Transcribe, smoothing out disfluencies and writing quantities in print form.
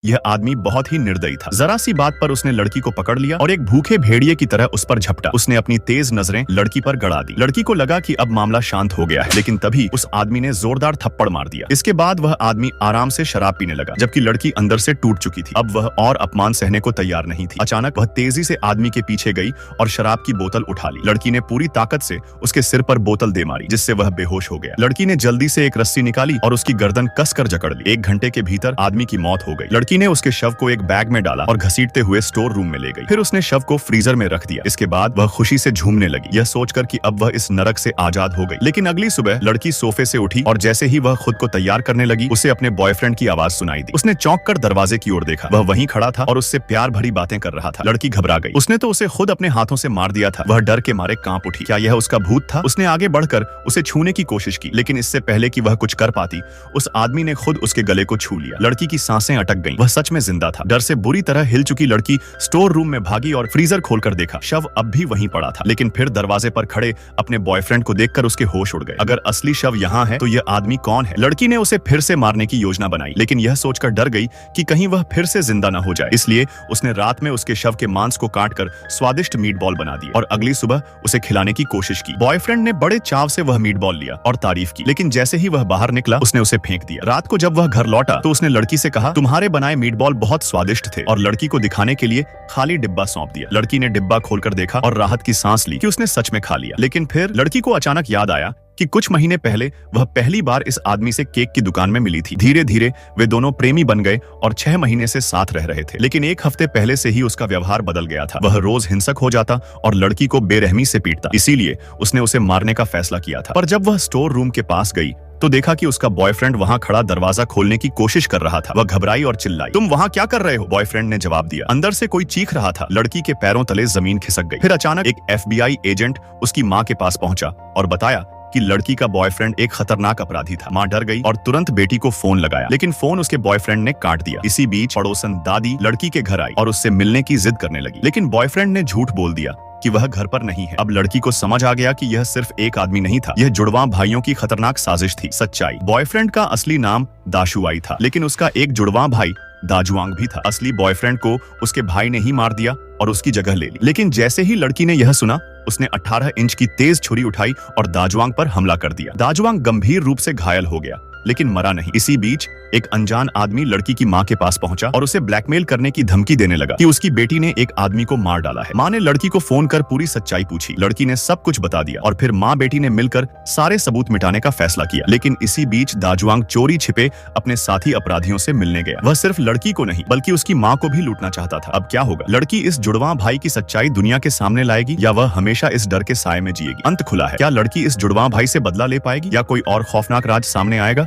यह आदमी बहुत ही निर्दयी था। जरा सी बात पर उसने लड़की को पकड़ लिया और एक भूखे भेड़िए की तरह उस पर झपटा। उसने अपनी तेज नजरें लड़की पर गड़ा दी। लड़की को लगा कि अब मामला शांत हो गया है, लेकिन तभी उस आदमी ने जोरदार थप्पड़ मार दिया। इसके बाद वह आदमी आराम से शराब पीने लगा, जबकि लड़की अंदर से टूट चुकी थी। अब वह और अपमान सहने को तैयार नहीं थी। अचानक वह तेजी से आदमी के पीछे गई और शराब की बोतल उठा ली। लड़की ने पूरी ताकत से उसके सिर पर बोतल दे मारी, जिससे वह बेहोश हो गया। लड़की ने जल्दी से एक रस्सी निकाली और उसकी गर्दन कसकर जकड़ ली। 1 घंटे के भीतर आदमी की मौत हो गई। लड़की ने उसके शव को एक बैग में डाला और घसीटते हुए स्टोर रूम में ले गई। फिर उसने शव को फ्रीजर में रख दिया। इसके बाद वह खुशी से झूमने लगी, यह सोचकर कि अब वह इस नरक से आजाद हो गई। लेकिन अगली सुबह लड़की सोफे से उठी और जैसे ही वह खुद को तैयार करने लगी, उसे अपने बॉयफ्रेंड की आवाज सुनाई दी। उसने चौंक कर दरवाजे की ओर देखा। वह वहीं खड़ा था और उससे प्यार भरी बातें कर रहा था। लड़की घबरा गई। उसने तो उसे खुद अपने हाथों से मार दिया था। वह डर के मारे कांप उठी। क्या यह उसका भूत था? उसने आगे बढ़कर उसे छूने की कोशिश की, लेकिन इससे पहले कि वह कुछ कर पाती, उस आदमी ने खुद उसके गले को छू लिया। लड़की की सांसें अटक गईं। वह सच में जिंदा था। डर से बुरी तरह हिल चुकी लड़की स्टोर रूम में भागी और फ्रीजर खोलकर देखा। शव अब भी वहीं पड़ा था, लेकिन फिर दरवाजे पर खड़े अपने बॉयफ्रेंड को देखकर उसके होश उड़ गए। अगर असली शव यहाँ है तो यह आदमी कौन है? लड़की ने उसे फिर से मारने की योजना बनाई, लेकिन यह सोचकर डर गई कि कहीं वह फिर से जिंदा न हो जाए। इसलिए उसने रात में उसके शव के मांस को काटकर स्वादिष्ट मीट बॉल बना दिए और अगली सुबह उसे खिलाने की कोशिश की। बॉयफ्रेंड ने बड़े चाव से वह मीट बॉल लिया और तारीफ की, लेकिन जैसे ही वह बाहर निकला उसने उसे फेंक दिया। रात को जब वह घर लौटा तो उसने लड़की से कहा, तुम्हारे बनाए मीट बॉल बहुत स्वादिष्ट थे, और लड़की को दिखाने के लिए खाली डिब्बा सौंप दिया। लड़की ने डिब्बा खोलकर देखा और राहत की सांस ली कि उसने सच में खा लिया। लेकिन फिर लड़की को अचानक याद आया कि कुछ महीने पहले वह पहली बार इस आदमी से केक की दुकान में मिली थी। धीरे धीरे वे दोनों प्रेमी बन गए और 6 महीने से साथ रह रहे थे। लेकिन 1 हफ्ते पहले से ही उसका व्यवहार बदल गया था। वह रोज हिंसक हो जाता और लड़की को बेरहमी से पीटता। इसीलिए उसने उसे मारने का फैसला किया था। पर जब वह स्टोर रूम के पास गई तो देखा कि उसका बॉयफ्रेंड वहां खड़ा दरवाजा खोलने की कोशिश कर रहा था। वह घबराई और चिल्लाई, तुम वहां क्या कर रहे हो? बॉयफ्रेंड ने जवाब दिया, अंदर से कोई चीख रहा था। लड़की के पैरों तले जमीन खिसक गई। फिर अचानक एक FBI एजेंट उसकी माँ के पास पहुंचा और बताया कि लड़की का बॉयफ्रेंड एक खतरनाक अपराधी था। माँ डर गई और तुरंत बेटी को फोन लगाया, लेकिन फोन उसके बॉयफ्रेंड ने काट दिया। इसी बीच पड़ोसन दादी लड़की के घर आई और उससे मिलने की जिद करने लगी, लेकिन बॉयफ्रेंड ने झूठ बोल दिया कि वह घर पर नहीं है। अब लड़की को समझ आ गया कि यह सिर्फ एक आदमी नहीं था, यह जुड़वां भाइयों की खतरनाक साजिश थी। सच्चाई, बॉयफ्रेंड का असली नाम दाशुआई था, लेकिन उसका एक जुड़वां भाई दाजुआंग भी था। असली बॉयफ्रेंड को उसके भाई ने ही मार दिया और उसकी जगह ले ली। लेकिन जैसे ही लड़की ने यह सुना, उसने 18 इंच की तेज छुरी उठाई और दाजुआंग पर हमला कर दिया। दाजुआंग गंभीर रूप से घायल हो गया, लेकिन मरा नहीं। इसी बीच एक अनजान आदमी लड़की की माँ के पास पहुंचा और उसे ब्लैकमेल करने की धमकी देने लगा कि उसकी बेटी ने एक आदमी को मार डाला है। माँ ने लड़की को फोन कर पूरी सच्चाई पूछी। लड़की ने सब कुछ बता दिया और फिर माँ बेटी ने मिलकर सारे सबूत मिटाने का फैसला किया। लेकिन इसी बीच दाजुआंग चोरी छिपे अपने साथी अपराधियों से मिलने गया। वह सिर्फ लड़की को नहीं बल्कि उसकी माँ को भी लूटना चाहता था। अब क्या होगा? लड़की इस जुड़वां भाई की सच्चाई दुनिया के सामने लाएगी या वह हमेशा इस डर के साए में जिएगी? अंत खुला है। क्या लड़की इस जुड़वां भाई से बदला ले पाएगी या कोई और खौफनाक राज सामने आएगा?